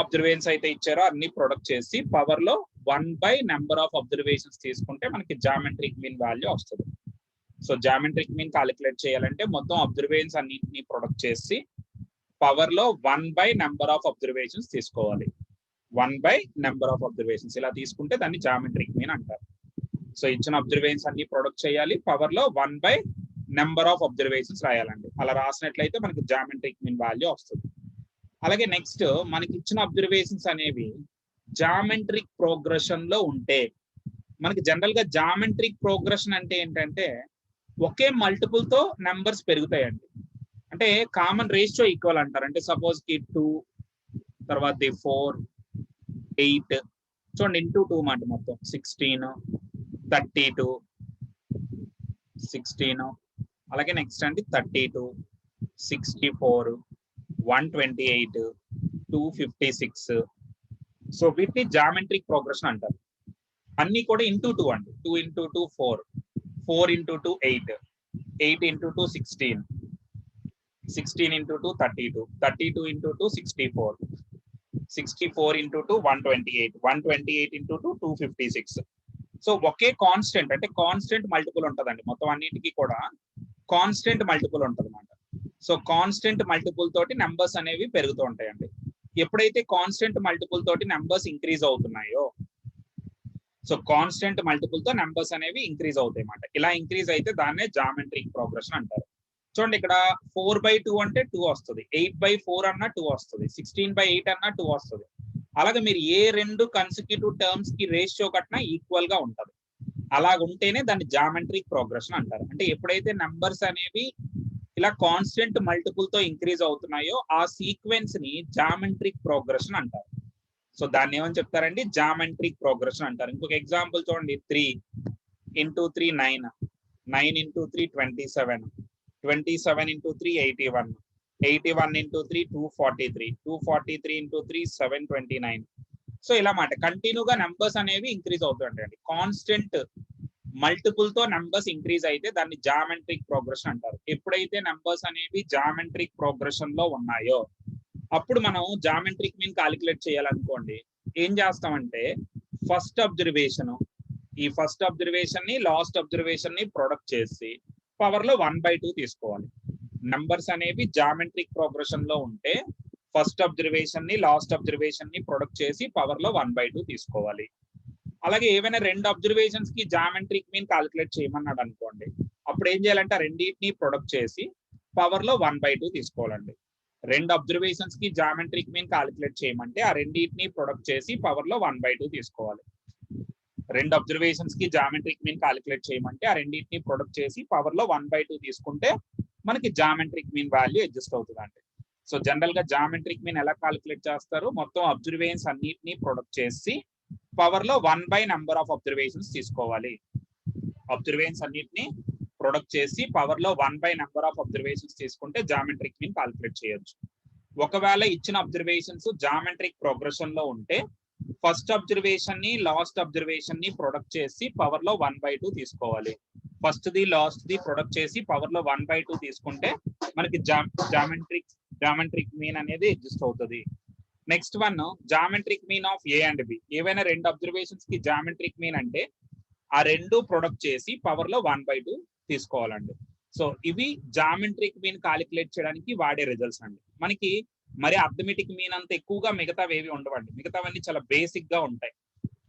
Observations అయితే ఇచ్చారో అన్ని ప్రొడక్ట్ చేసి పవర్ లో 1 / నెంబర్ ఆఫ్ అబ్జర్వేషన్స్ తీసుకుంటే మనకి జామెట్రిక్ మీన్ వాల్యూ వస్తుంది. సో జామెట్రిక్ మీన్ కాలిక్యులేట్ చేయాలంటే మొత్తం అబ్జర్వేషన్స్ అన్నిటిని ప్రొడక్ట్ చేసి పవర్ లో 1 / నెంబర్ ఆఫ్ అబ్జర్వేషన్స్ తీసుకోవాలి. 1 / నెంబర్ ఆఫ్ అబ్జర్వేషన్స్ ఇలా తీసుకుంటే దాన్ని జామెట్రిక్ మీన్ అంటారు. సో ఇచ్చిన అబ్జర్వేషన్స్ అన్ని ప్రొడక్ట్ చేయాలి, పవర్ లో 1 / నెంబర్ ఆఫ్ అబ్జర్వేషన్స్ రాయాలండి. అలా రాసినట్లయితే మనకి జామెట్రిక్ మీన్ వాల్యూ వస్తుంది. అలాగే నెక్స్ట్ మనకి ఇచ్చిన అబ్జర్వేషన్స్ అనేవి జామెట్రిక్ ప్రోగ్రెషన్ లో ఉంటే, మనకి జనరల్ గా జామెట్రిక్ ప్రోగ్రెషన్ అంటే ఏంటంటే ఒకే మల్టిపుల్ తో నెంబర్స్ పెరుగుతాయండి. అంటే కామన్ రేషియో ఈక్వల్ అంటారు. అంటే సపోజ్ కి 2 తర్వాత 4 8 చూడండి ఇంటూ 2 మాట మొత్తం 16 32 16 అలాగే నెక్స్ట్ అండి 32 64 128 256. సో వీటిని జామెట్రిక్ ప్రోగ్రెషన్ అంటారు. అన్ని కూడా ఇంటూ 2 అండి. 2 × 2 4 4 × 2 8 8 × 2 16 16 × 2 32 32 × 2 64 64 × 2 128 128 × 2 256. సో ఒకే కాన్స్టెంట్ అంటే కాన్స్టెంట్ మల్టిపుల్ ఉంటుందండి. మొత్తం అన్నిటికీ కూడా కాన్స్టెంట్ మల్టిపుల్ ఉంటుంది అన్నమాట. సో కాన్స్టెంట్ మల్టిపుల్ తోటి నెంబర్స్ అనేవి పెరుగుతూ ఉంటాయండి. ఎప్పుడైతే కాన్స్టెంట్ మల్టిపుల్ తోటి నెంబర్స్ ఇంక్రీజ్ అవుతున్నాయో, సో కాన్స్టెంట్ మల్టిపుల్ తో నెంబర్స్ అనేవి ఇంక్రీజ్ అవుతాయి అన్నమాట. ఇలా ఇంక్రీజ్ అయితే దాన్నే జామెట్రిక్ ప్రోగ్రెషన్ అంటారు. చూడండి ఇక్కడ 4/2 అంటే 2 వస్తుంది, 8/4 అన్నా 2 వస్తుంది, 16/8 అన్నా 2 వస్తుంది. అలాగే మీరు ఏ రెండు కన్సిక్యూటివ్ టర్మ్స్ కి రేషియో కట్టినా ఈక్వల్ గా ఉంటది. అలాగ ఉంటేనే దాన్ని జామెట్రిక్ ప్రోగ్రెషన్ అంటారు. అంటే ఎప్పుడైతే నెంబర్స్ అనేవి ఇలా కాన్స్టెంట్ మల్టిపుల్ తో ఇంక్రీజ్ అవుతున్నాయో ఆ సీక్వెన్స్ ని జామెట్రిక్ ప్రోగ్రెషన్ అంటారు. సో దాన్ని ఏమని చెప్తారండి? జామెట్రిక్ ప్రోగ్రెషన్ అంటారు. ఇంకొక ఎగ్జాంపుల్ చూడండి, 3 × 3 9 9 × 3 27 27 × 3 81 81 × 3 243 243 × 3 729. సో ఇలా మాట కంటిన్యూగా నెంబర్స్ అనేవి ఇంక్రీజ్ అవుతుంటాయండి. కాన్స్టెంట్ మల్టిపుల్ తో నెంబర్స్ ఇంక్రీజ్ అయితే దాన్ని జామెట్రిక్ ప్రోగ్రెషన్ అంటారు. ఎప్పుడైతే నెంబర్స్ అనేవి జామెట్రిక్ ప్రోగ్రెషన్ లో ఉన్నాయో అప్పుడు మనం జామెట్రిక్ మీన్ కాలిక్యులేట్ చేయాలనుకోండి, ఏం చేస్తామంటే ఫస్ట్ అబ్జర్వేషన్ ఈ ఫస్ట్ అబ్జర్వేషన్ ని లాస్ట్ అబ్జర్వేషన్ ని ప్రొడక్ట్ చేసి పవర్ లో 1/2 తీసుకోవాలి. నెంబర్స్ అనేవి జామెట్రిక్ ప్రోగ్రెషన్ లో ఉంటే ఫస్ట్ అబ్జర్వేషన్ ని లాస్ట్ అబ్జర్వేషన్ ని ప్రొడక్ట్ చేసి పవర్ లో 1/2 తీసుకోవాలి. అలాగే ఏవైనా రెండు అబ్జర్వేషన్స్ కి జామెట్రిక్ మీన్ కాలిక్యులేట్ చేయమన్నాడు అనుకోండి, అప్పుడు ఏం చేయాలంటే ఆ రెండింటిని ప్రొడక్ట్ చేసి పవర్ లో 1/2 తీసుకోవాలండి. రెండు అబ్జర్వేషన్స్ కి జామెట్రిక్ మీన్ కాలిక్యులేట్ చేయమంటే ఆ రెండింటిని ప్రొడక్ట్ చేసి పవర్ లో 1/2 తీసుకోవాలి. రెండు అబ్జర్వేషన్స్ కి జామెట్రిక్ మీన్ కాలిక్యులేట్ చేయమంటే ఆ రెండింటిని ప్రొడక్ట్ చేసి పవర్ లో 1/2 తీసుకుంటే మనకి జామెట్రిక్ మీన్ వాల్యూ అడ్జస్ట్ అవుతుందండి. సో జనరల్ గా జామెట్రిక్ మీన్ ఎలా కాలిక్యులేట్ చేస్తారు? మొత్తం అబ్జర్వేషన్స్ అన్నిటిని ప్రొడక్ట్ చేసి పవర్ లో 1 / నెంబర్ ఆఫ్ అబ్జర్వేషన్స్ తీసుకోవాలి. అబ్జర్వేషన్స్ అన్నిటిని ప్రొడక్ట్ చేసి పవర్ లో 1 / నెంబర్ ఆఫ్ అబ్జర్వేషన్స్ తీసుకుంటే జామెట్రిక్ మీన్ కాలిక్యులేట్ చేయొచ్చు. ఒకవేళ ఇచ్చిన అబ్జర్వేషన్స్ జామెట్రిక్ ప్రోగ్రెషన్ లో ఉంటే ఫస్ట్ అబ్జర్వేషన్ ని లాస్ట్ అబ్జర్వేషన్ ని ప్రొడక్ట్ చేసి పవర్ లో 1/2 తీసుకోవాలి. ఫస్ట్ ది లాస్ట్ ది ప్రొడక్ట్ చేసి పవర్ లో 1/2 తీసుకుంటే మనకి జామెట్రిక్ మీన్ అనేది అడ్జస్ట్ అవుతుంది. Next one geometric mean of A and B. ఏవైనా రెండు అబ్జర్వేషన్స్ కి జామెట్రిక్ మీన్ అంటే ఆ రెండు ప్రొడక్ట్ చేసి పవర్ లో 1/2 తీసుకోవాలండి. సో ఇవి జామెట్రిక్ మీన్ కాలిక్యులేట్ చేయడానికి వాడే రిజల్ట్స్ అండి. మనకి మరి అర్థమెటిక్ మీన్ అంత ఎక్కువగా మిగతావి ఏవి ఉండవండి. మిగతావన్నీ చాలా బేసిక్ గా ఉంటాయి.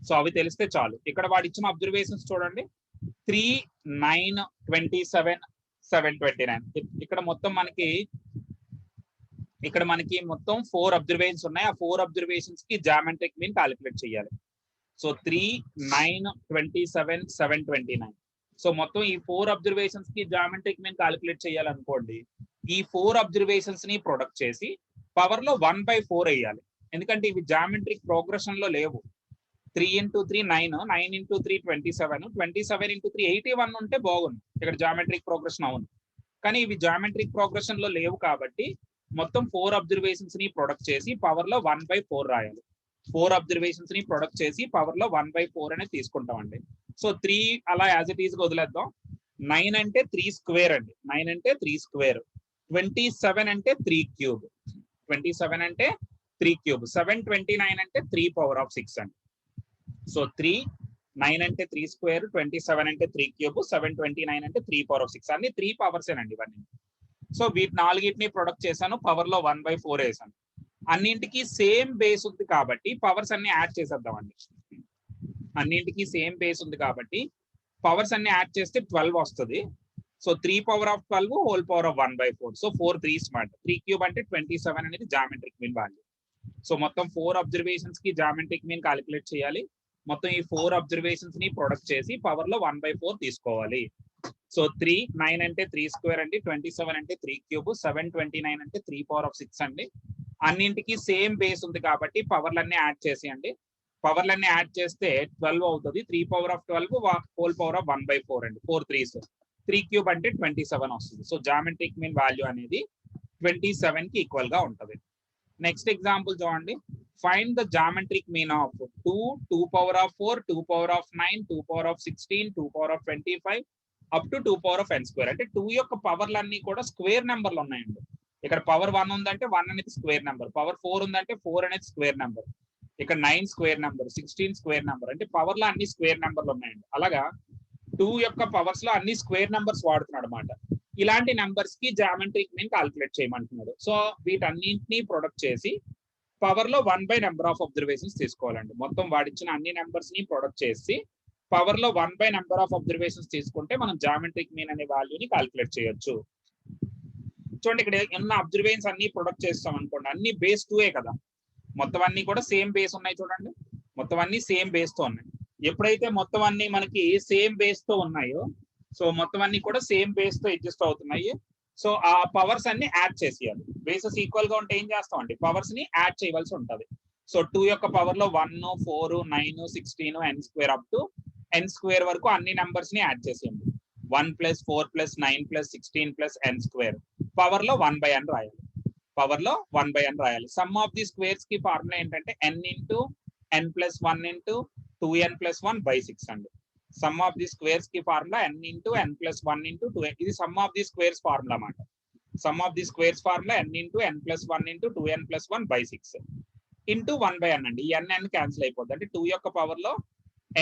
సో అవి తెలిస్తే చాలు. ఇక్కడ వాడు ఇచ్చిన అబ్జర్వేషన్స్ చూడండి, 3 9 27 729. ఇక్కడ మనకి మొత్తం 4 అబ్జర్వేషన్స్ ఉన్నాయి. ఆ 4 అబ్జర్వేషన్స్ కి జామెట్రిక్ మీన్ కాలిక్యులేట్ చేయాలి. సో 3 9 27 729. సో మొత్తం ఈ 4 అబ్జర్వేషన్స్ కి జామెట్రిక్ మీన్ కాలిక్యులేట్ చేయాలనుకోండి, ఈ 4 అబ్జర్వేషన్స్ ని ప్రొడక్ట్ చేసి పవర్ లో 1/4 వేయాలి. ఎందుకంటే ఇవి జామెట్రిక్ ప్రోగ్రెషన్ లో లేవు. 3 × 3 9 9 × 3 27 27 × 3 81 ఉంటే బాగుంది, ఇక్కడ జామెట్రిక్ ప్రోగ్రెషన్ అవును. కానీ ఇవి జామెట్రిక్ ప్రోగ్రెషన్ లో లేవు కాబట్టి మొత్తం 4 అబ్జర్వేషన్స్ ని ప్రొడక్ట్ చేసి పవర్ లో 1/4 రాయాలి. 4 అబ్జర్వేషన్స్ ని ప్రొడక్ట్ చేసి పవర్ లో 1/4 అనేది తీసుకుంటామండి. సో 3 అలా యాజ్ ఇట్ ఈస్ గా వదిలేద్దాం. 9 అంటే 3 స్క్వేర్ అండి. 9 అంటే 3 స్క్వేర్. 27 అంటే 3 క్యూబ్. 27 అంటే 3 క్యూబ్ 729 అంటే 3 పవర్ ఆఫ్ 6 అండి. సో 3 9 అంటే 3 స్క్వేర్ 27 అంటే 3 క్యూబ్ 729 అంటే 3 పవర్ ఆఫ్ 6 అన్ని 3 పవర్స్ అండి ఇవన్నీ. సో వీటి నాలుగిటిని ప్రొడక్ట్ చేశాను, పవర్ లో 1/4 వేసాను. అన్నింటికి సేమ్ బేస్ ఉంది కాబట్టి పవర్స్ అన్ని యాడ్ చేసేద్దామండి. అన్నింటికి సేమ్ బేస్ ఉంది కాబట్టి పవర్స్ అన్ని యాడ్ చేస్తే 12 వస్తుంది. So 3 power of 12 whole power of 1/4. So 4 3 smart 3 cube అంటే 27 అనేది జామెట్రిక్ మీన్ వాల్యూ. సో మొత్తం 4 అబ్జర్వేషన్స్ కి జామెట్రిక్ మీన్ క్యాలిక్యులేట్ చేయాలి. మొత్తం ఈ 4 అబ్జర్వేషన్స్ ని ప్రొడక్ట్ చేసి పవర్ లో 1/4 తీసుకోవాలి. సో 3 9 అంటే 3 స్క్వేర్ అండి, 27 అంటే 3 క్యూబ్, 729 అంటే 3 పవర్ ఆఫ్ 6 అండి. అన్నింటికి సేమ్ బేస్ ఉంది కాబట్టి పవర్లన్నీ యాడ్ చేసేయండి. పవర్లన్నీ యాడ్ చేస్తే 12 అవుతుంది. 3 power of 12 whole power of 1/4 అండి. 4 3s 3 క్యూబ్ అంటే 27 వస్తుంది. సో జామెట్రిక్ మీన్ వాల్యూ అనేది 27 కి ఈక్వల్ గా ఉంటుంది. నెక్స్ట్ ఎగ్జాంపుల్ చూడండి. Find the geometric mean of 2 2 power of 4 2 power of 9 2 power of 16 2 power of 25 up to 2 power of n square. అంటే 2 యొక్క పవర్లన్నీ కూడా స్క్వేర్ నెంబర్లు ఉన్నాయండి. ఇక్కడ పవర్ 1 ఉందంటే 1 అనేది స్క్వేర్ నెంబర్, పవర్ 4 ఉందంటే 4 అనేది స్క్వేర్ నెంబర్, ఇక్కడ 9 స్క్వేర్ నెంబర్, 16 స్క్వేర్ నెంబర్, అంటే పవర్ లో అన్ని స్క్వేర్ నెంబర్లు ఉన్నాయండి. అలాగా 2 యొక్క పవర్స్ లో అన్ని స్క్వేర్ నెంబర్స్ వాడుతున్నాడు అనమాట. ఇలాంటి నెంబర్స్ కి జామెట్రిక్ మీన్ క్యాలిక్యులేట్ చేయమంటున్నాడు. సో వీటన్నింటినీ ప్రొడక్ట్ చేసి పవర్ లో 1 నెంబర్ ఆఫ్ అబ్జర్వేషన్స్ తీసుకోవాలండి. మొత్తం వాడిచ్చిన అన్ని నెంబర్స్ ని ప్రొడక్ట్ చేసి పవర్ లో 1 నెంబర్ ఆఫ్ అబ్జర్వేషన్స్ తీసుకుంటే మనం జామెట్రిక్ మీన్ అనే వాల్యూని క్యాలిక్యులేట్ చేయొచ్చు. చూడండి, ఇక్కడ ఉన్న అబ్జర్వేషన్స్ అన్ని ప్రొడక్ట్ చేస్తాం అనుకోండి, అన్ని బేస్ 2 కదా, మొత్తం అన్ని కూడా సేమ్ బేస్ ఉన్నాయి. చూడండి, మొత్తం అన్ని సేమ్ బేస్ తో ఉన్నాయి. ఎప్పుడైతే మొత్తం అన్ని మనకి సేమ్ బేస్ తో ఉన్నాయో, సో మొత్తం అన్ని కూడా సేమ్ బేస్ తో అడ్జస్ట్ అవుతున్నాయి. సో ఆ పవర్స్ అన్ని యాడ్ చేసేయాలి. బేసెస్ ఈక్వల్ గా ఉంటే ఏం చేస్తామండి, పవర్స్ ని యాడ్ చేయవలసి ఉంటది. సో 2 యొక్క పవర్ లో 1 4 9 16 n square up to n square వరకు అన్ని నెంబర్స్ ని యాడ్ చేసేయండి. 1 + 4 + 9 + 16 + n స్క్వేర్ పవర్ లో 1/n రాయాలి. పవర్ లో 1/n రాయాలి. సమ్ ఆఫ్ ది స్క్వేర్స్ కి ఫార్ములా ఏంటంటే n × n + 1 × 2n + 1/6 అండి. సమ్ ఆఫ్ ది స్క్వేర్స్ కి ఫార్ములా n × n + 1 × 2n. ఇది sum of the squares formula అన్నమాట. Sum of the squares formula n × n + 1 × 2n + 1/6 into 1/n అండి. ఈ n cancel అయిపోద్ది. అంటే 2 యొక్క పవర్ లో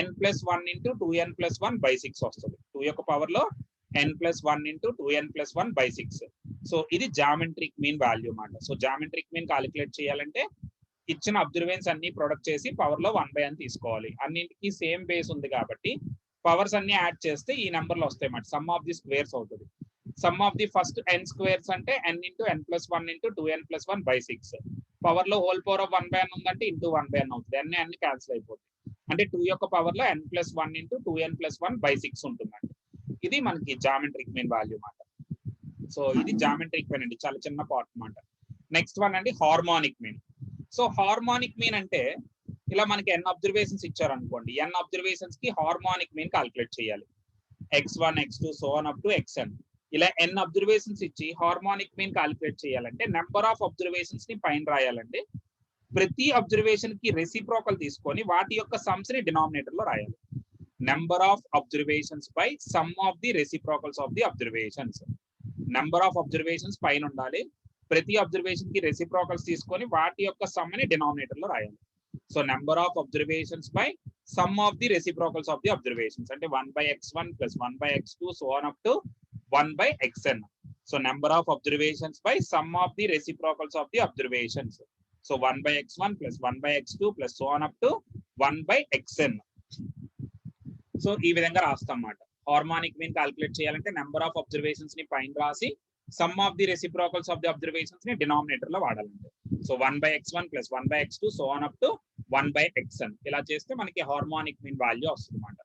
n + 1 × 2n + 1/6 వస్తుంది. 2 యొక్క పవర్ లో n + 1 × 2n + 1/6. సో ఇది జామెట్రిక్ మీన్ వాల్యూ అన్నమాట. సో జామెట్రిక్ మీన్ క్యాలిక్యులేట్ చేయాలంటే ఇచ్చిన అబ్జర్వేషన్స్ అన్ని ప్రొడక్ట్ చేసి పవర్ లో 1/n తీసుకోవాలి. అన్నింటికి సేమ్ బేస్ ఉంది కాబట్టి పవర్స్ అన్ని యాడ్ చేస్తే ఈ నెంబర్లు వస్తాయి అన్నమాట. సమ్ ఆఫ్ ది స్క్వేర్స్ అవుతుంది. Some of the first n squares అంటే n × n + 1 × 2n + 1/6. పవర్ లో హోల్ పవర్ ఆఫ్ 1/n ఉందంటే ఇంటూ 1/n అవుతుంది. అన్ని క్యాన్సిల్ అయిపోతుంది. అంటే 2 యొక్క పవర్ లో n + 1 × 2n + 1/6 ఉంటుందండి. ఇది మనకి జామెట్రిక్ మీన్ వాల్యూ అన్నమాట. సో ఇది జామెట్రిక్ మీన్ అండి, చాలా చిన్న పార్ట్ అన్నమాట. నెక్స్ట్ వన్ అండి harmonic mean. So harmonic mean అంటే ఇలా మనకి n అబ్జర్వేషన్స్ ఇచ్చారు అనుకోండి, n అబ్జర్వేషన్స్ కి హార్మోనిక్ మీన్ క్యాలిక్యులేట్ చేయాలి. x1 x2 so on up to xn. ఇలా n అబ్జర్వేషన్స్ ఇచ్చి హార్మోనిక్ మీన్ క్యాలిక్యులేట్ చేయాలంటే నెంబర్ ఆఫ్ అబ్జర్వేషన్స్ ని పైన రాయాలండి. ప్రతి అబ్జర్వేషన్ కి రెసిప్రోకల్ తీసుకొని వాటి యొక్క సమ్స్ ని డినామినేటర్ లో రాయాలి. Number of observations by some of the reciprocals of the observations. Number of observations పైన ఉండాలి. ప్రతి అబ్జర్వేషన్ కి రెసిప్రోకల్స్ తీసుకొని వాటి యొక్క సమ్ ని డినామినేటర్ లో రాయాలి. So number of observations by some of the reciprocals of the observations అంటే 1/x1 + 1/x2 so on up to 1/xn. So number of observations by some of the reciprocals of the observations. So 1/x1 + 1/x2 + so on up to 1/xn. So ఈ విధంగా రాస్తాం అన్నమాట. Harmonic mean calculate చేయాలంటే number of observations ని పైన రాసి some of the reciprocals of the observations ని denominator లో వాడాలంటే. So 1/x1 + 1/x2 so on up to 1/xn. ఇలా చేస్తే మనకి హార్మోనిక్ మీన్ వాల్యూ వస్తుంది అన్నమాట.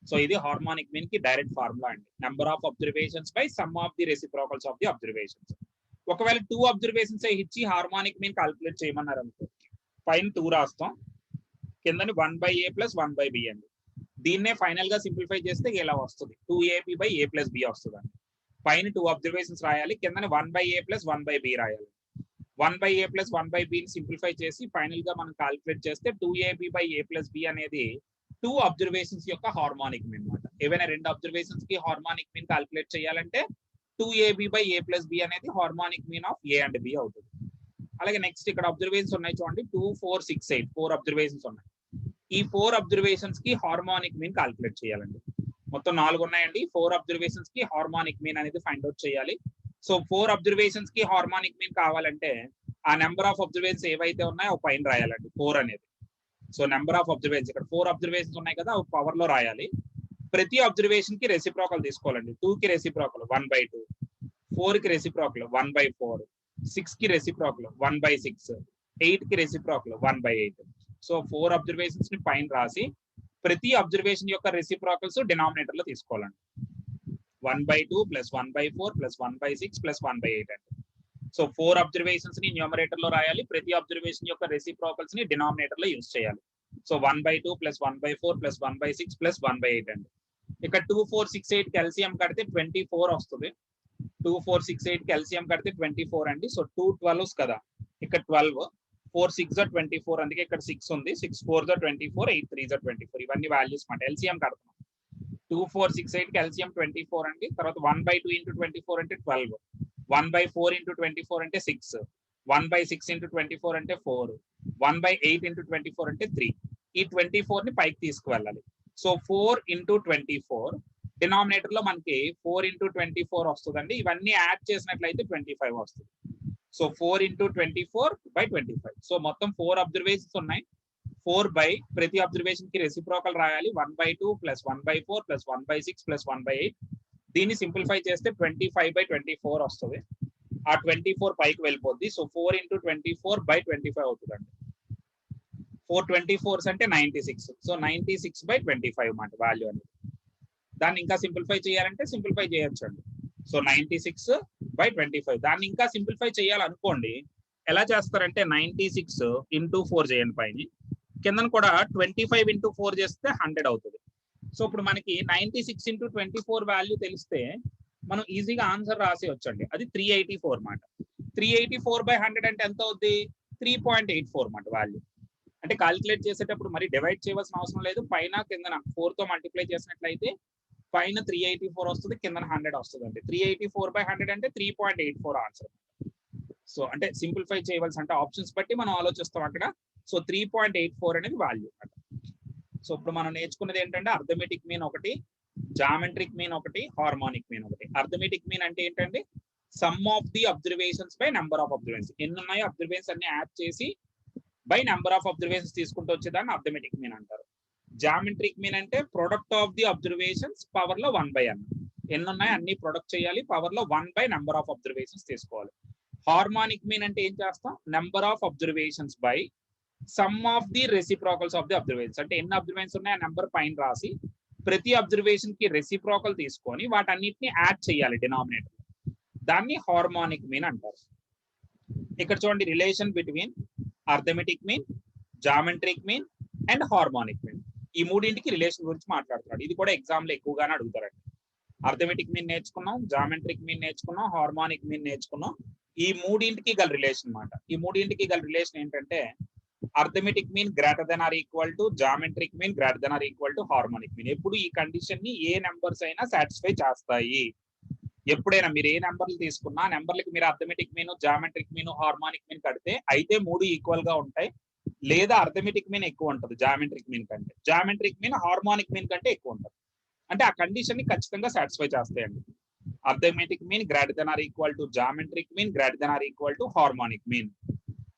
సో ఇది హార్మోనిక్ మీన్ కి డైరెక్ట్ ఫార్ములా అండి. Number of observations by some of the reciprocals of the observations. ఒకవేళ 2 అబ్జర్వేషన్స్ ఇచ్చి హార్మోనిక్ మీన్ క్యాలిక్యులేట్ చేయమన్నారు అనుకో, పైన 2 రాస్తాం, కిందని 1/a + 1/b అండి. దీన్నే ఫైనల్ గా సింప్లిఫై చేస్తే ఇలా వస్తుంది, 2ab/a + b వస్తుంది అండి. పైన 2 అబ్జర్వేషన్స్ రాయాలి, కిందని 1/a + 1/b రాయాలి. 1/a + 1/b ని సింప్లిఫై చేసి ఫైనల్ గా మనం క్యాలిక్యులేట్ చేస్తే 2ab/a + b అనేది 2 అబ్జర్వేషన్స్ యొక్క హార్మోనిక్ మీన్ అన్నమాట. ఏవైనా 2 అబ్జర్వేషన్స్ కి హార్మోనిక్ మీన్ క్యాలిక్యులేట్ చేయాలంటే 2ab/a + b అనేది harmonic mean of a and b అవుతుంది. అలాగే నెక్స్ట్ ఇక్కడ అబ్జర్వేషన్స్ ఉన్నాయి చూడండి 2, 4, 6, 8 4 అబ్జర్వేషన్స్ ఉన్నాయి. ఈ 4 అబ్జర్వేషన్స్ కి హార్మోనిక్ మీన్ క్యాలిక్యులేట్ చేయాలండి. మొత్తం 4 ఉన్నాయండి. 4 అబ్జర్వేషన్స్ కి హార్మోనిక్ మీన్ అనేది ఫైండ్ అవుట్ చేయాలి. సో 4 అబ్జర్వేషన్స్ కి హార్మోనిక్ మీన్ కావాలంటే ఆ నెంబర్ ఆఫ్ అబ్జర్వేషన్స్ ఏవైతే ఉన్నాయో పైన రాయాలండి 4 అనేది. సో నెంబర్ ఆఫ్ అబ్జర్వేషన్స్ ఇక్కడ 4 అబ్జర్వేషన్స్ ఉన్నాయి కదా, అవి పవర్ లో రాయాలి. ప్రతి అబ్జర్వేషన్ కి రెసిప్రోకల్ తీసుకోవాలండి. 2 కి రెసిప్రోకల్ 1/2, 4 కి రెసిప్రోకల్ 1/4, 6 కి రెసిప్రోకల్ 1/6, 8 కి రెసిప్రోకల్ 1/8. సో 4 అబ్జర్వేషన్స్ ని పైన రాసి ప్రతి అబ్జర్వేషన్ యొక్క రెసిప్రోకల్స్ డినామినేటర్ లో తీసుకోవాలండి. 1/2 + 1/4 + 1/6 + 1/8 అండి. సో 4 అబ్జర్వేషన్స్ ని న్యూమరేటర్ లో రాయాలి. ప్రతి అబ్జర్వేషన్ యొక్క రెసిప్రోకల్స్ ని డినామినేటర్ లో యూజ్ చేయాలి. సో 1/2 + 1/4 + 1/6 + 1/8 అండి. ఇక్కడ 2, 4, 6, 8 కి ఎల్సిఎం కడితే 24 వస్తుంది. 2, 4, 6, 8 కి ఎల్సిఎం కడితే 24 అండి. సో 2 12s కదా, ఇక్కడ 12, 4 6 are 24, అందుకే ఇక్కడ 6 ఉంది. 6 4s are 24, 8 3s are 24. ఇవన్నీ వాల్యూస్ మాట. ఎల్సిఎం కడతాం. 2, 4, 6, 8 కి ఎల్సిఎం 24 అండి. తర్వాత 1/2 × 24 అంటే 12, 1/4 × 24 అంటే 6, 1/6 × 24 అంటే 4, 1/8 × 24 అంటే 3. ఈ 24 ని పైకి తీసుకువెళ్ళాలి. సో 4 × 24 డినామినేటర్ లో మనకి 4 × 24 వస్తుందండి. ఇవన్నీ యాడ్ చేసినట్లయితే 25 వస్తుంది. సో 4 × 24/25. సో మొత్తం 4 అబ్జర్వేషన్స్ ఉన్నాయి. 4 ప్రతి అబ్జర్వేషన్ కి రెసిప్రోకల్ రాయాలి. 1/2 + 1/4 + 1/6 + 1/8. దీన్ని సింప్లిఫై చేస్తే 25/24 వస్తుంది. ఆ 24 పైకి వెళ్ళిపోద్ది. సో 4 × 24/25 అవుతుందండి. 4 24s అంటే 96. సో 96/25 మాట వాల్యూ అనేది. దాన్ని ఇంకా సింప్లిఫై చేయాలంటే సింప్లిఫై చేయొచ్చు అండి. సో 96/25. దాన్ని ఇంకా సింప్లిఫై చేయాలనుకోండి, ఎలా చేస్తారంటే 96 × 4 చేయండి పైన, కింద కూడా 25 × 4 చేస్తే 100 అవుతుంది. సో ఇప్పుడు మనకి 96 × 24 వాల్యూ తెలిస్తే మనం ఈజీగా ఆన్సర్ రాసి వచ్చండి. అది 384 మాట. 384/100 అంటే ఎంత అవుద్ది? 3.84 మాట వాల్యూ. అంటే కాలిక్యులేట్ చేసేటప్పుడు మరి డివైడ్ చేయవలసిన అవసరం లేదు. పైన కింద 4 తో మల్టిప్లై చేసినట్లయితే పైన 384 వస్తుంది, కింద 100 వస్తుంది అండి. 384/100 అంటే 3.84 ఆన్సర్. సో అంటే సింప్లిఫై చేయవలసి అంటే ఆప్షన్స్ బట్టి మనం ఆలోచిస్తాం అక్కడ. సో 3.84 అనేది వాల్యూ. సో ఇప్పుడు మనం నేర్చుకున్నది ఏంటంటే అర్థమెటిక్ మీన్ ఒకటి, జామెట్రిక్ మీన్ ఒకటి, హార్మోనిక్ మీన్ ఒకటి. అర్థమెటిక్ మీన్ అంటే ఏంటంటే some of the observations by number of observations. ఎన్ని ఉన్నాయో అబ్జర్వేషన్స్ అన్ని యాడ్ చేసి బై నెంబర్ ఆఫ్ అబ్జర్వేషన్స్ తీసుకుంటూ వచ్చేదాన్ని అర్థమెటిక్ మీన్ అంటారు. జామెట్రిక్ మీన్ అంటే product of the observations power లో 1/n. ఎన్ని ఉన్నాయి అన్ని ప్రొడక్ట్ చేయాలి, పవర్ లో 1 నెంబర్ ఆఫ్ అబ్జర్వేషన్స్ తీసుకోవాలి. హార్మోనిక్ మీన్ అంటే ఏం చేస్తాం? Number of observations by some of the reciprocals of the observations. అంటే ఎన్ని అబ్జర్వేషన్స్ ఉన్నాయి ఆ నెంబర్ పైన రాసి ప్రతి అబ్జర్వేషన్ కి రెసిప్రోకల్ తీసుకొని వాటన్నిటిని యాడ్ చేయాలి డినామినేటర్. దాన్ని హార్మోనిక్ మీన్ అంటారు. ఇక్కడ చూడండి relation between arithmetic mean, geometric mean and harmonic mean. ఈ మూడింటికి రిలేషన్ గురించి మాట్లాడుతున్నాడు. ఇది కూడా ఎగ్జామ్ లో ఎక్కువగానే అడుగుతారండి. అర్థమెటిక్ మీన్ నేర్చుకున్నాం, జామెట్రిక్ మీన్ నేర్చుకున్నాం, హార్మోనిక్ మీన్ నేర్చుకున్నాం. ఈ మూడింటికి గల రిలేషన్ మాట. ఈ మూడింటికి గల రిలేషన్ ఏంటంటే arithmetic mean greater than or equal to, geometric mean greater than or equal to harmonic mean. ఎప్పుడు ఈ కండిషన్ ని ఏ నెంబర్స్ అయినా సాటిస్ఫై చేస్తాయి. ఎప్పుడైనా మీరు ఏ నెంబర్లు తీసుకున్నా నెంబర్లకి మీరు arithmetic mean, geometric mean, harmonic mean కడితే అయితే 3 ఈక్వల్ గా ఉంటాయి, లేదా అర్థమెటిక్ మీన్ ఎక్కువ ఉంటుంది జామెట్రిక్ మీన్ కంటే, జామెట్రిక్ మీన్ హార్మోనిక్ మీన్ కంటే ఎక్కువ ఉంటుంది. అంటే ఆ కండిషన్ ని ఖచ్చితంగా సాటిస్ఫై చేస్తాయండి. Arithmetic mean greater than or equal to, geometric mean greater than or equal to harmonic mean.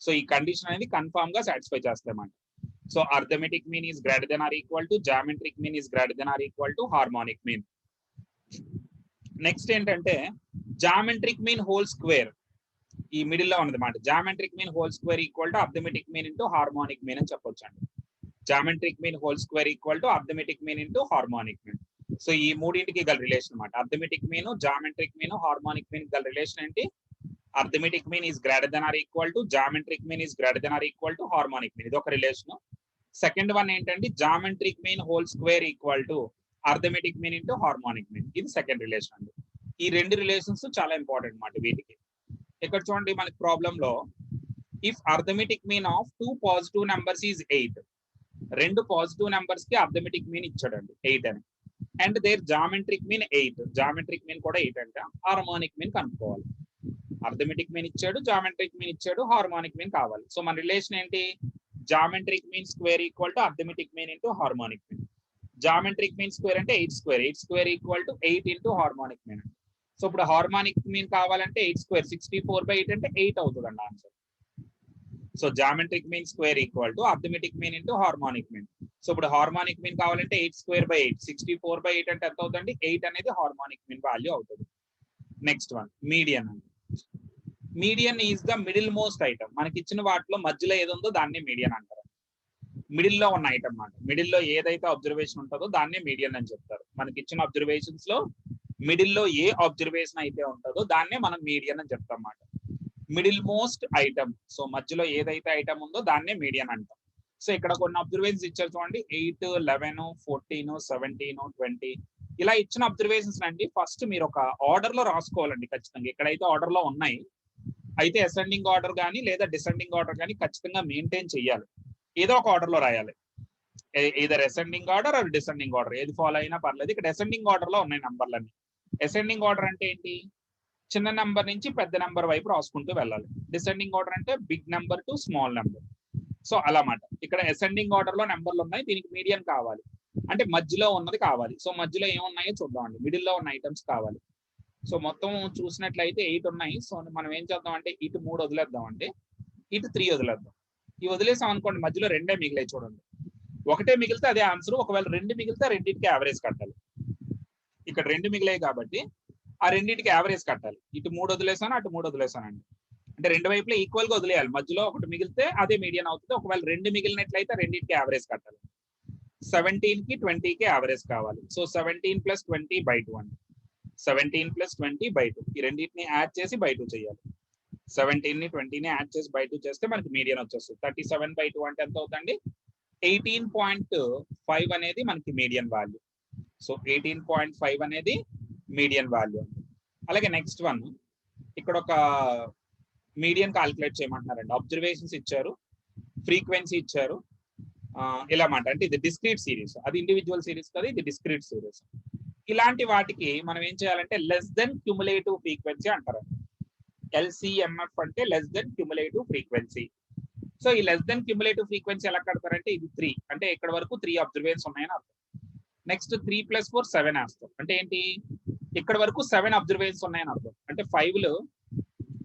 So ఈ కండిషన్ అనేది కన్ఫర్మ్ గా సాటిస్ఫై చేస్తాయన్నమాట. So arithmetic mean is greater than or equal to, geometric mean is greater than or equal to harmonic mean. Next ఏంటంటే geometric mean whole square ఈ middle లో ఉన్నది మాట. Geometric mean whole square equal to arithmetic mean into harmonic mean అని చెప్పొచ్చు అండి. Geometric mean whole square equal to arithmetic mean into harmonic mean. So ఈ మూడింటికి గల రిలేషన్ అన్నమాట. Arithmetic mean, geometric mean, harmonic mean గల రిలేషన్ ఏంటి? Arithmetic mean is greater than or equal to, geometric mean is greater than or equal to harmonic mean. ఇది ఒక relation. Second one ఏంటంటే geometric mean whole square equal to arithmetic mean into harmonic mean. ఇది second relation అండి. ఈ రెండు relations చాలా important అన్నమాట వీటికి. ఇక్కడ చూడండి మనకి ప్రాబ్లం లో if arithmetic mean of 2 positive numbers is 8. 2 positive numbers కి అర్థమెటిక్ మీన్ ఇచ్చాడండి 8 అని. And their geometric mean 8. Geometric mean కూడా 8 అంటే హార్మోనిక్ మీన్ కనుక్కోవాలి. అర్థమెటిక్ మీన్ ఇచ్చాడు, జామెట్రిక్ మీన్ ఇచ్చాడు, హార్మోనిక్ మీన్ కావాలి. సో మన రిలేషన్ ఏంటి? Geometric mean square equal to arithmetic mean into harmonic mean. Geometric mean square అంటే 8 square, 8 square equal to 8 into harmonic mean. So ఇప్పుడు harmonic mean కావాలంటే 8 square 64/8 అంటే 8 అవుతుందండి answer. So geometric mean square equal to arithmetic mean into harmonic mean. So ఇప్పుడు harmonic mean కావాలంటే 8 square by 8, 64/8 అంటే ఎంత అవుతుంది? 8 అనేది హార్మోనిక్ మీన్ వాల్యూ అవుతుంది. Next one median. Median is the middle most item. మనకి ఇచ్చిన వాటిలో మధ్యలో ఏది ఉందో దాన్ని మీడియన్ అంటారు. మిడిల్ లో ఉన్న ఐటమ్ అన్నమాట. మిడిల్ లో ఏదైతే అబ్జర్వేషన్ ఉంటుందో దాన్ని మీడియన్ అని చెప్తారు. మనకి ఇచ్చిన అబ్జర్వేషన్స్ లో మిడిల్ లో ఏ అబ్జర్వేషన్ అయితే ఉంటుందో దాన్నే మనం మీడియన్ అని చెప్తాం అన్నమాట. Middle most item. సో మధ్యలో ఏదైతే ఐటమ్ ఉందో దాన్నే మీడియన్ అంటాం. సో ఇక్కడ కొన్ని అబ్జర్వేషన్స్ ఇచ్చారు చూడండి, 8, 11, 14, 17, 20 ఇలా ఇచ్చిన అబ్జర్వేషన్స్ అండి ఫస్ట్ మీరు ఒక ఆర్డర్ లో రాసుకోవాలండి ఖచ్చితంగా. ఎక్కడైతే ఆర్డర్ లో ఉన్నాయి అయితే అసెండింగ్ ఆర్డర్ కానీ లేదా డిసెండింగ్ ఆర్డర్ కానీ ఖచ్చితంగా మెయింటైన్ చేయాలి. ఏదో ఒక ఆర్డర్ లో రాయాలి. either ascending order or descending order ఏది ఫాలో అయినా పర్లేదు. ఇక్కడ అసెండింగ్ ఆర్డర్ లో ఉన్నాయి నంబర్లన్నీ. అసెండింగ్ ఆర్డర్ అంటే ఏంటి? చిన్న నెంబర్ నుంచి పెద్ద నెంబర్ వైపు రాసుకుంటూ వెళ్ళాలి. డిసెండింగ్ ఆర్డర్ అంటే big number to small number. So అలా మాట. ఇక్కడ అసెండింగ్ ఆర్డర్ లో నెంబర్లు ఉన్నాయి, దీనికి మీడియన్ కావాలి అంటే మధ్యలో ఉన్నది కావాలి. సో మధ్యలో ఏమున్నాయో చూద్దామండి. మిడిల్ లో ఉన్న ఐటమ్స్ కావాలి. సో మొత్తం చూసినట్లయితే 8 ఉన్నాయి. సో మనం ఏం చేద్దాం అంటే ఇటు 3 వదిలేద్దాం అంటే ఇటు 3 వదిలేద్దాం. ఇవి వదిలేసాం అనుకోండి మధ్యలో 2 మిగిలాయి చూడండి. 1 మిగిలితే అదే ఆన్సర్. ఒకవేళ 2 మిగిలితే రెండింటికి యావరేజ్ కట్టాలి. ఇక్కడ 2 మిగిలాయి కాబట్టి ఆ రెండింటికి యావరేజ్ కట్టాలి. ఇటు 3 వదిలేసాను, అటు 3 వదిలేసానండి. అంటే రెండు వైపులా ఈక్వల్ గా వదిలేయాలి. మధ్యలో ఒకటి మిగిలితే అదే మీడియన్ అవుతుంది. ఒకవేళ 2 మిగిలినట్లయితే రెండింటికి యావరేజ్ కట్టాలి. 17 కి 20 కి యావరేజ్ కావాలి. సో 17 + 20/2 అండి. 17 + 20/2 ఈ రెండింటిని యాడ్ చేసి బై 2 చేయాలి. 17 ని 20 ని యాడ్ చేసి బై 2 చేస్తే మనకి మీడియన్ వచ్చేస్తుంది. 37/2 అంటే ఎంత అవుతుందండి? 18.5 అనేది మనకి మీడియన్ వాల్యూ. సో 18.5 అనేది మీడియన్ వాల్యూ. అలాగే నెక్స్ట్ వన్ ఇక్కడ ఒక మీడియన్ క్యాలిక్యులేట్ చేయమంటున్నారండి. అబ్జర్వేషన్స్ ఇచ్చారు, ఫ్రీక్వెన్సీ ఇచ్చారు, ఇలా మాట. అంటే ఇది డిస్క్రీట్ సిరీస్, అది ఇండివిజువల్ సిరీస్ కదా, ఇది డిస్క్రీట్ సిరీస్. ఇలాంటి వాటికి మనం ఏం చేయాలంటే లెస్ దెన్ క్యుములేటివ్ ఫ్రీక్వెన్సీ అంటారు. LCMF అంటే less than cumulative frequency. So ఈ లెస్ దెన్ క్యుములేటివ్ ఫ్రీక్వెన్సీ ఎలా కడతారంటే ఇది 3 అంటే ఇక్కడ వరకు 3 అబ్జర్వేషన్స్ ఉన్నాయని అర్థం. నెక్స్ట్ 3 + 4 7 వేస్తాం. అంటే ఏంటి? ఇక్కడ వరకు 7 అబ్జర్వేషన్స్ ఉన్నాయని అర్థం. అంటే 5లు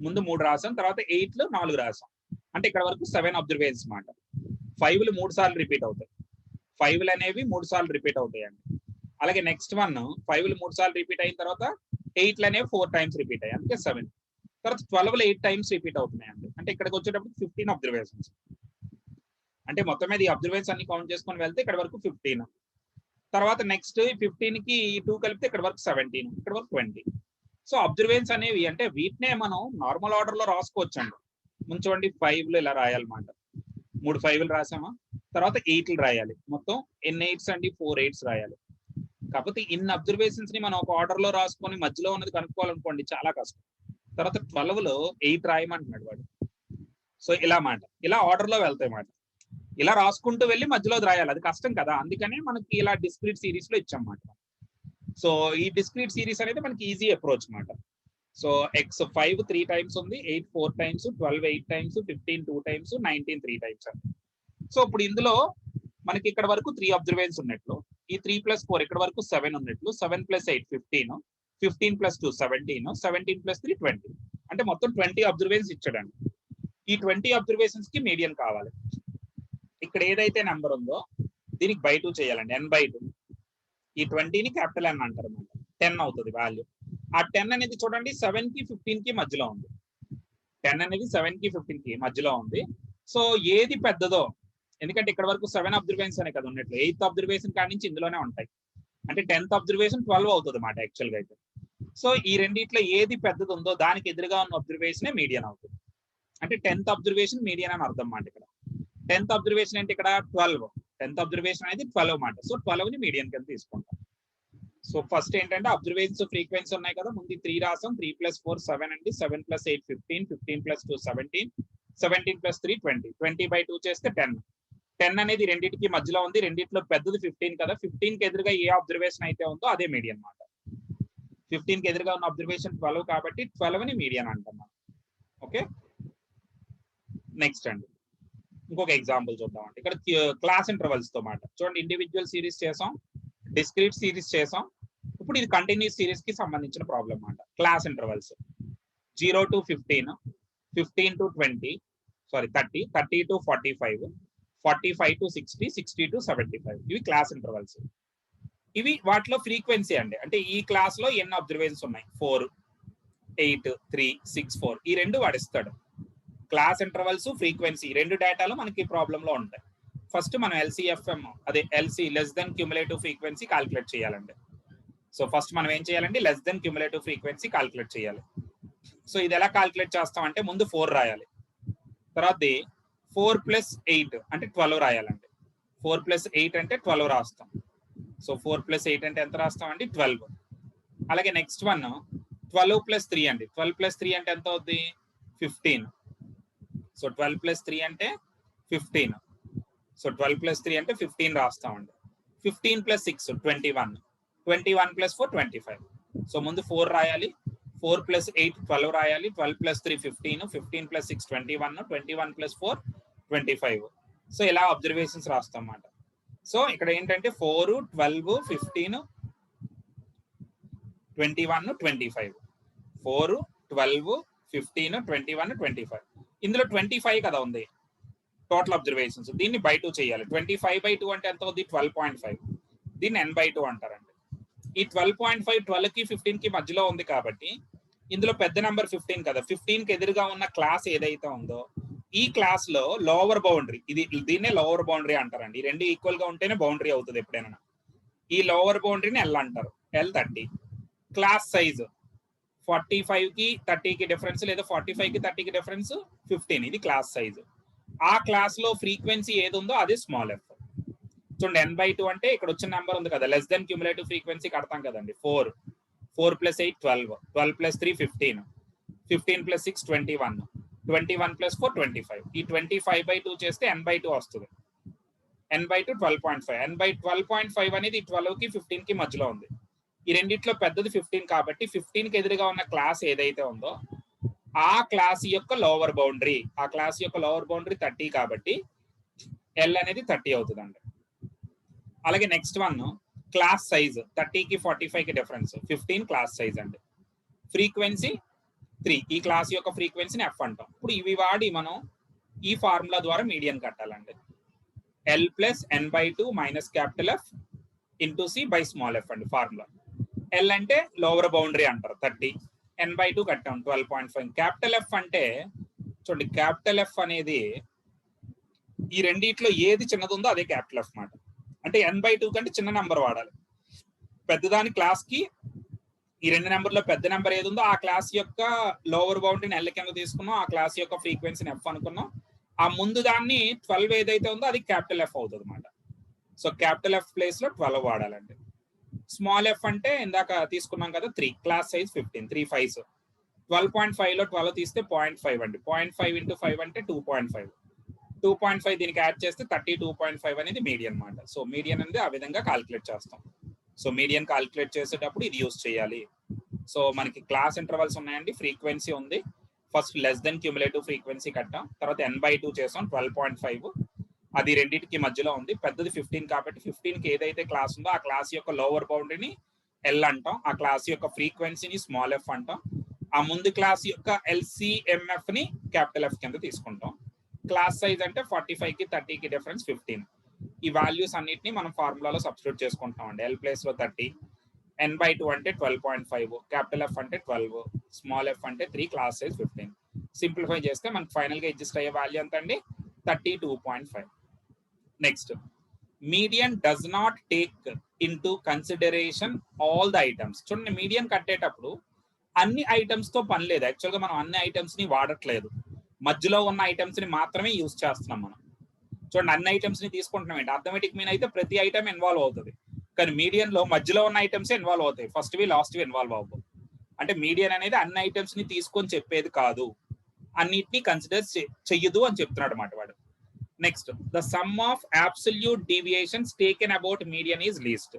ముందు 3 రాసాం, తర్వాత 8లు 4 రాసాం. అంటే ఇక్కడ వరకు 7 అబ్జర్వేషన్స్ మాట. 5లు 3 సార్లు రిపీట్ అవుతాయి. 5లు అనేవి 3 సార్లు రిపీట్ అవుతాయండి. అలాగే నెక్స్ట్ వన్ 5లు 3 సార్లు రిపీట్ అయిన తర్వాత 8లు అనేవి 4 టైమ్స్ రిపీట్ అయ్యాయి, అందుకే 7. తర్వాత 12లు 8 టైమ్స్ రిపీట్ అవుతున్నాయండి. అంటే ఇక్కడికి వచ్చేటప్పుడు 15 అబ్జర్వేషన్స్. అంటే మొత్తం మీద ఈ అబ్జర్వేషన్స్ అన్ని కౌంట్ చేసుకొని వెళ్తే ఇక్కడ వరకు 15. తర్వాత నెక్స్ట్ 15 కి 2 కలిపితే ఇక్కడ వరకు 17, ఇక్కడ వరకు 20. సో అబ్జర్వేషన్స్ అనేవి అంటే వీటినే మనం నార్మల్ ఆర్డర్ లో రాసుకోవచ్చు అండి. ముందు చూడండి 5లు ఇలా రాయాలన్నమాట. 3 5లు రాసామా, తర్వాత 8లు రాయాలి. మొత్తం ఎన్ని 8s అండి? 4 8s రాయాలి. కాకపోతే ఇన్ని అబ్జర్వేషన్స్ ని మనం ఒక ఆర్డర్ లో రాసుకొని మధ్యలో ఉన్నది కనుక్కోవాలనుకోండి చాలా కష్టం. తర్వాత 12లో 8 రాయమంటున్నాడు వాడు. సో ఇలా మాట, ఇలా ఆర్డర్ లో వెళ్తాయి మాట. ఇలా రాసుకుంటూ వెళ్ళి మధ్యలో రాయాలి, అది కష్టం కదా. అందుకనే మనకి ఇలా డిస్క్రీట్ సిరీస్ లో ఇచ్చామాట. సో ఈ డిస్క్రీట్ సిరీస్ అనేది మనకి ఈజీ అప్రోచ్ మాట. సో x5 3 టైమ్స్ ఉంది, 8 4 టైమ్స్, 12 8 టైమ్స్, 15 2 టైమ్స్, 19 3 టైమ్స్ అండి. సో ఇప్పుడు ఇందులో మనకి ఇక్కడ వరకు 3 అబ్జర్వేషన్స్ ఉన్నట్లు, ఈ 3 + 4 ఇక్కడ వరకు 7 ఉన్నట్లు, 7 + 8 15, 15 + 2 17, 17 + 3 20. అంటే మొత్తం 20 అబ్జర్వేషన్స్ ఇచ్చాడండి. ఈ 20 అబ్జర్వేషన్స్ కి మీడియన్ కావాలి. ఇక్కడ ఏదైతే నెంబర్ ఉందో దీనికి బై 2 చేయాలండి, n/2. ఈ 20ని క్యాపిటల్ N అంటారు అన్నమాట. 10 అవుతుంది వాల్యూ. ఆ 10 అనేది చూడండి 7 కి 15 కి మధ్యలో ఉంది. 10 అనేది 7 కి 15 కి మధ్యలో ఉంది. సో ఏది పెద్దదో, ఎందుకంటే ఇక్కడ వరకు 7 అబ్జర్వేషన్స్ అనే కదా ఉన్నట్లు, 8th అబ్జర్వేషన్ కాడి నుంచి ఇందులోనే ఉంటాయి. అంటే 10th అబ్జర్వేషన్ 12 అవుతుంది అన్నమాట యాక్చువల్ గా అయితే. సో ఈ రెండిట్లో ఏది పెద్దది ఉందో దానికి ఎదురుగా ఉన్న అబ్జర్వేషన్ మీడియన్ అవుతుంది. అంటే 10th అబ్జర్వేషన్ మీడియన్ అని అర్థం మాట. ఇక్కడ 10th అబ్జర్వేషన్ అంటే ఇక్కడ 12. 10th అబ్జర్వేషన్ అనేది 12 మాట. సో 12ని మీడియన్ కింద తీసుకుంటాం. సో ఫస్ట్ ఏంటంటే అబ్జర్వేషన్స్ ఫ్రీక్వెన్సీ ఉన్నాయి కదా, ముందు 3 రాసాం. 3 + 4 7 అండి, 7 + 8 15, 15 + 2 17, 17 + 3 20, 20/2 చేస్తే 10. 10 అనేది రెండింటికి మధ్యలో ఉంది, రెండింటిలో పెద్దది 15 కదా, 15 కి ఎదురుగా ఏ అబ్జర్వేషన్ అయితే ఉందో అదే మీడియన్ మాట. 15 కి ఎదురుగా ఉన్న అబ్జర్వేషన్ 12 కాబట్టి 12ని మీడియన్ అంటాం. ఓకే, నెక్స్ట్ అండి ఇంకొక ఎగ్జాంపుల్ చూద్దాం అండి. ఇక్కడ క్లాస్ ఇంటర్వల్స్ తో మాట చూడండి, ఇండివిజువల్ సిరీస్ చేసాం, డిస్క్రీట్ సిరీస్ చేసాం, ఇప్పుడు ఇది కంటిన్యూస్ సిరీస్ కి సంబంధించిన ప్రాబ్లం అన్నమాట. Class intervals 0 to 15, 15 to 20, sorry 30, 30 to 45, 45 to 60, 60 to 75. ఇవి క్లాస్ ఇంటర్వల్స్. ఇవి వాటిలో ఫ్రీక్వెన్సీ అండి, అంటే ఈ క్లాస్ లో ఎన్ని అబ్జర్వేషన్స్ ఉన్నాయి, 4, 8, 3, 6, 4, ఈ రెండు వాడిస్తాడు. క్లాస్ ఇంటర్వల్స్, ఫ్రీక్వెన్సీ, రెండు డేటాలు మనకి ప్రాబ్లం లో ఉంటాయి. ఫస్ట్ మనం LCFM, అదే LC less than cumulative frequency calculate చేయాలండి. సో ఫస్ట్ మనం ఏం చేయాలండి, less than cumulative frequency calculate చేయాలి. సో ఇది ఎలా కాల్కులేట్ చేస్తామంటే ముందు 4 రాయాలి, తర్వాత 4 + 8 అంటే 12 రాయాలండి. 4 + 8 అంటే 12 రాస్తాం. సో 4 + 8 అంటే ఎంత రాస్తామండి, 12. అలాగే నెక్స్ట్ వన్ 12 + 3 అండి. 12 + 3 అంటే ఎంత అవుద్ది, 15. సో 12 + 3 అంటే 15. సో 12 + 3 అంటే 15 రాస్తామండి. 15 + 6 21, 21 + 4 25. సో ముందు 4 రాయాలి, 4 + 8 12 రాయాలి, 12 + 3 15, 15 + 6 21, 21 + 4 25. సో ఇలా అబ్జర్వేషన్స్ రాస్తాం అన్నమాట. సో ఇక్కడ ఏంటంటే 4, 12, 15, 21, 25, 4, 12, 15, 21, 25. ఇందులో 25 కదా ఉంది టోటల్ అబ్జర్వేషన్స్. దీన్ని బై 2 చేయాలి. 25/2 అంటే ఎంత అవుతుంది, 12.5. దీన్ని n/2 అంటారండి. ఈ 12.5 12 కి 15 కి మధ్యలో ఉంది కాబట్టి ఇందులో పెద్ద నెంబర్ 15 కదా, 15 కి ఎదురుగా ఉన్న క్లాస్ ఏదైతే ఉందో ఈ క్లాస్ లో లోవర్ బౌండరీ, దీన్నే లోవర్ బౌండరీ అంటారండి. ఈ రెండు ఈక్వల్ గా ఉంటేనే బౌండరీ అవుతుంది ఎప్పుడైనా. ఈ లోవర్ బౌండరీని L అంటారు, L30. క్లాస్ సైజ్ 45 కి 30 కి డిఫరెన్స్, లేదా 45 కి 30 కి డిఫరెన్స్ 15, ఇది క్లాస్ సైజ్. ఆ క్లాస్ లో ఫ్రీక్వెన్సీ ఏది ఉందో అది స్మాల్ f. చూడండి n/2 అంటే ఇక్కడ వచ్చిన నెంబర్ ఉంది కదా, లెస్ దెన్ క్యూములేటివ్ ఫ్రీక్వెన్సీ కడతాం కదండి. 4, 4 + 8 12, 12 + 3 15, 15 + 6 21, 21 + 4 25. ఈ 25/2 చేస్తే n/2 వస్తుంది. n/2 12.5. n/12.5 అనేది 12 కి 15 కి మధ్యలో ఉంది. ఈ రెండిట్లో పెద్దది 15 కాబట్టి 15 కి ఎదురుగా ఉన్న క్లాస్ ఏదైతే ఉందో ఆ క్లాస్ యొక్క లోవర్ బౌండరీ, ఆ క్లాస్ యొక్క లోవర్ బౌండరీ 30 కాబట్టి L అనేది 30 అవుతుందండి. అలాగే నెక్స్ట్ వన్ క్లాస్ సైజ్ 30 కి 45 కి డిఫరెన్స్ 15 క్లాస్ సైజ్ అండి. ఫ్రీక్వెన్సీ 3, ఈ క్లాస్ యొక్క ఫ్రీక్వెన్సీని F అంటాం. ఇప్పుడు ఇవి వాడి మనం ఈ ఫార్ములా ద్వారా మీడియన్ కట్టాలండి. L + n/2 - F × C/f అండి ఫార్ములా. L అంటే లోవర్ బౌండరీ అంటారు 30, n/2 కట్టాం 12.5. క్యాపిటల్ F అంటే చూడండి, క్యాపిటల్ F అనేది ఈ రెండిట్లో ఏది చిన్నది ఉందో అదే క్యాపిటల్ F మాట. అంటే n/2 కంటే చిన్న నెంబర్ వాడాలి. పెద్దదాని క్లాస్ కి ఈ రెండు నెంబర్లో పెద్ద నెంబర్ ఏది ఉందో ఆ క్లాస్ యొక్క లోవర్ బౌండరీని L కింద తీసుకున్నాం, ఆ క్లాస్ యొక్క ఫ్రీక్వెన్సీని F అనుకున్నాం. ఆ ముందు దాన్ని 12 ఏదైతే ఉందో అది క్యాపిటల్ F అవుతుంది అనమాట. సో క్యాపిటల్ F ప్లేస్ లో 12 వాడాలండి. స్మాల్ f అంటే ఇందాక తీసుకున్నాం కదా 3, క్లాస్ సైజ్ 15, 3 5s. 12.5 లో 12 తీస్తే 0.5 అండి. 0.5 × 5 అంటే 2.5. 2.5 దీనికి యాడ్ చేస్తే 32.5 అనేది మీడియన్ అన్నమాట. సో మీడియన్ అనేది ఆ విధంగా కాల్కులేట్ చేస్తాం. సో మీడియన్ కాల్కులేట్ చేసేటప్పుడు ఇది యూజ్ చేయాలి. సో మనకి క్లాస్ ఇంటర్వల్స్ ఉన్నాయండి, ఫ్రీక్వెన్సీ ఉంది. First less than cumulative frequency కట్టాం, తర్వాత n/2 చేసాం 12.5, అది రెండింటికి మధ్యలో ఉంది. పెద్దది 15 కాబట్టి 15 కి ఏదైతే క్లాస్ ఉందో ఆ క్లాస్ యొక్క లోవర్ బౌండరీని L అంటాం, ఆ క్లాస్ యొక్క ఫ్రీక్వెన్సీని స్మాల్ f అంటాం, ఆ ముందు క్లాస్ యొక్క LCMF ని క్యాపిటల్ F కింద తీసుకుంటాం. క్లాస్ సైజ్ అంటే 45 కి 30 కి డిఫరెన్స్ 15. ఈ వాల్యూస్ అన్నిటిని మనం ఫార్ములాలో సబ్స్టిట్యూట్ చేసుకుంటాం అండి. L ప్లేస్ లో 30, n/2 అంటే 12.5, క్యాపిటల్ F అంటే 12, స్మాల్ f అంటే 3, క్లాస్ సైజ్ 15. సింప్లిఫై చేస్తే మనకి ఫైనల్ గా అడ్జస్ట్ అయ్యే వాల్యూ ఎంత అండి, 32.5. Next, median does not take into consideration all the items. చూడండి, మీడియన్ కట్టేటప్పుడు అన్ని ఐటమ్స్ తో పని లేదు. యాక్చువల్గా మనం అన్ని ఐటమ్స్ ని వాడట్లేదు, మధ్యలో ఉన్న ఐటమ్స్ ని మాత్రమే యూజ్ చేస్తున్నాం మనం. చూడండి, అన్ని ఐటమ్స్ ని తీసుకుంటున్నాం ఏంటి, అర్థమెటిక్ మీన్ అయితే ప్రతి ఐటమ్ ఇన్వాల్వ్ అవుతుంది, కానీ మీడియన్ లో మధ్యలో ఉన్న ఐటమ్స్ ఇన్వాల్వ్ అవుతాయి, ఫస్ట్ వి లాస్ట్ వి ఇన్వాల్వ్ అవ్వవు. అంటే మీడియన్ అనేది అన్ని ఐటమ్స్ ని తీసుకొని చెప్పేది కాదు, అన్నిటినీ కన్సిడర్ చెయ్యదు అని చెప్తున్నాడు అన్నమాట వాడు. Next, the sum of absolute deviations taken about median is least.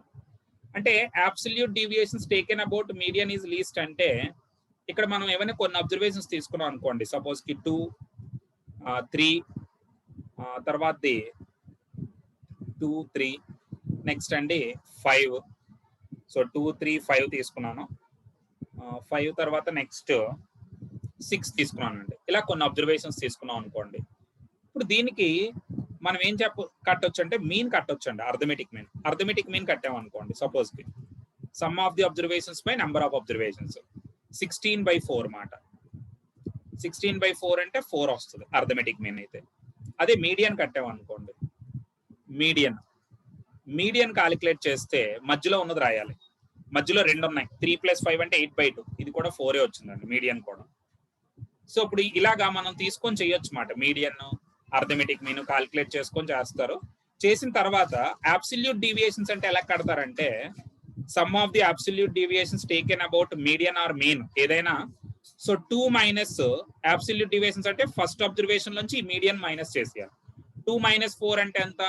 అంటే absolute deviations taken about median is least అంటే ఇక్కడ మనం ఏమైనా కొన్ని అబ్జర్వేషన్స్ తీసుకున్నాం అనుకోండి, సపోజ్ కి 2 3 తర్వాత 2 3 నెక్స్ట్ అండి 5. సో 2 3 5 తీసుకున్నాను. 5 తర్వాత నెక్స్ట్ 6 తీసుకున్నాను అండి. ఇలా కొన్ని అబ్జర్వేషన్స్ తీసుకున్నాం అనుకోండి. ఇప్పుడు దీనికి మనం ఏం కట్టొచ్చు అంటే మీన్ కట్టొచ్చు అండి. అర్థమెటిక్ మీన్ కట్టామనుకోండి, సపోజ్ కి some of the observations by number of observations 16/4 మాట. 16/4 అంటే 4 వస్తుంది అర్థమెటిక్ మీన్ అయితే. అదే మీడియన్ కట్టామనుకోండి, మీడియన్ కాలిక్యులేట్ చేస్తే మధ్యలో ఉన్నది రాయాలి. మధ్యలో 2 ఉన్నాయి, 3 + 5 అంటే 8/2. ఇది కూడా 4 వచ్చిందండి మీడియన్ కూడా. సో ఇప్పుడు ఇలాగా మనం తీసుకొని చేయొచ్చు మాట. మీడియన్ అర్థమెటిక్ మీన్ కాలిక్యులేట్ చేసుకొని చేస్తారు. చేసిన తర్వాత అబ్సల్యూట్ డీవియేషన్స్ అంటే ఎలా కడతారంటే, sum of the absolute deviations taken about median or mean ఏదైనా. సో 2 మైనస్ అబ్సల్యూట్ డీవియేషన్స్ అంటే ఫస్ట్ అబ్జర్వేషన్ నుంచి మీడియన్ మైనస్ చేసేయాలి. 2 - 4 అంటే ఎంత?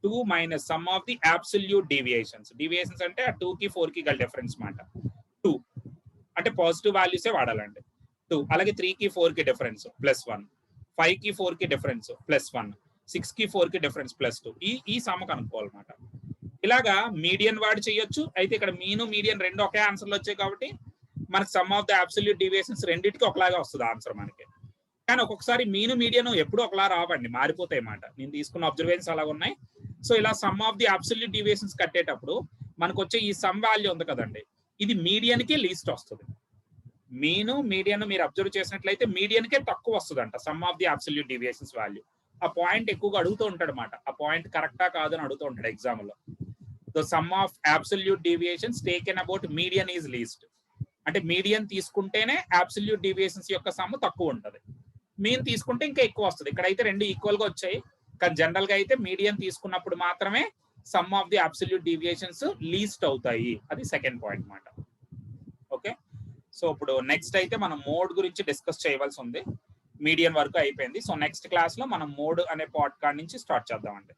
2 minus sum of the absolute deviations అంటే ఆ 2 కి 4 కి గల డిఫరెన్స్ మాట. 2 అంటే పాజిటివ్ వాల్యూసే వాడాలండి. 2 అలాగే 3 కి 4 కి డిఫరెన్స్ +1, 5 కి 4 కి డిఫరెన్స్ +1, 6 కి 4 కి డిఫరెన్స్ +2. ఈ సమ్ కనుక్కోవాలన్నమాట. ఇలాగా మీడియన్ వాడి చేయొచ్చు. అయితే ఇక్కడ మీడియన్ రెండు ఒకే ఆన్సర్లు వచ్చాయి కాబట్టి మనకి some of the absolute deviations రెండింటికి ఒకలాగా వస్తుంది ఆన్సర్ మనకి. కానీ ఒక్కొక్కసారి మీడియన్ ఎప్పుడు ఒకలా రావండి, మారిపోతాయి మాట. నేను తీసుకున్న అబ్జర్వేషన్స్ అలా ఉన్నాయి. సో ఇలా some of the absolute deviations కట్టేటప్పుడు మనకు వచ్చే ఈ సమ్ వాల్యూ ఉంది కదండి, ఇది మీడియన్ కి లీస్ట్ వస్తుంది. మీడియన్ మీరు అబ్జర్వ్ చేసినట్లయితే మీడియన్ కే తక్కువ వస్తుందంట some of the absolute deviations value. ఆ పాయింట్ ఎక్కువగా అడుగుతూ ఉంటాడు అనమాట. ఆ పాయింట్ కరెక్టా కాదని అడుగుతూ ఉంటాడు ఎగ్జామ్ లో. The sum of absolute deviations taken about median is least. అంటే మీడియన్ తీసుకుంటేనే అబ్సల్యూట్ డీవియేషన్స్ యొక్క సమ్ తక్కువ ఉంటుంది, మీన్ తీసుకుంటే ఇంకా ఎక్కువ వస్తుంది. ఇక్కడైతే రెండు ఈక్వల్ గా వచ్చాయి, కానీ జనరల్ గా అయితే మీడియన్ తీసుకున్నప్పుడు మాత్రమే some of the absolute deviations least అవుతాయి. అది సెకండ్ పాయింట్ మాట. ఓకే, సో ఇప్పుడు నెక్స్ట్ అయితే మనం మోడ్ గురించి డిస్కస్ చేయవలసి ఉంది. మీడియన్ వరకు అయిపోయింది. సో నెక్స్ట్ క్లాస్ లో మనం మోడ్ అనే పార్ట్ కాడ నుంచి స్టార్ట్ చేద్దామండి.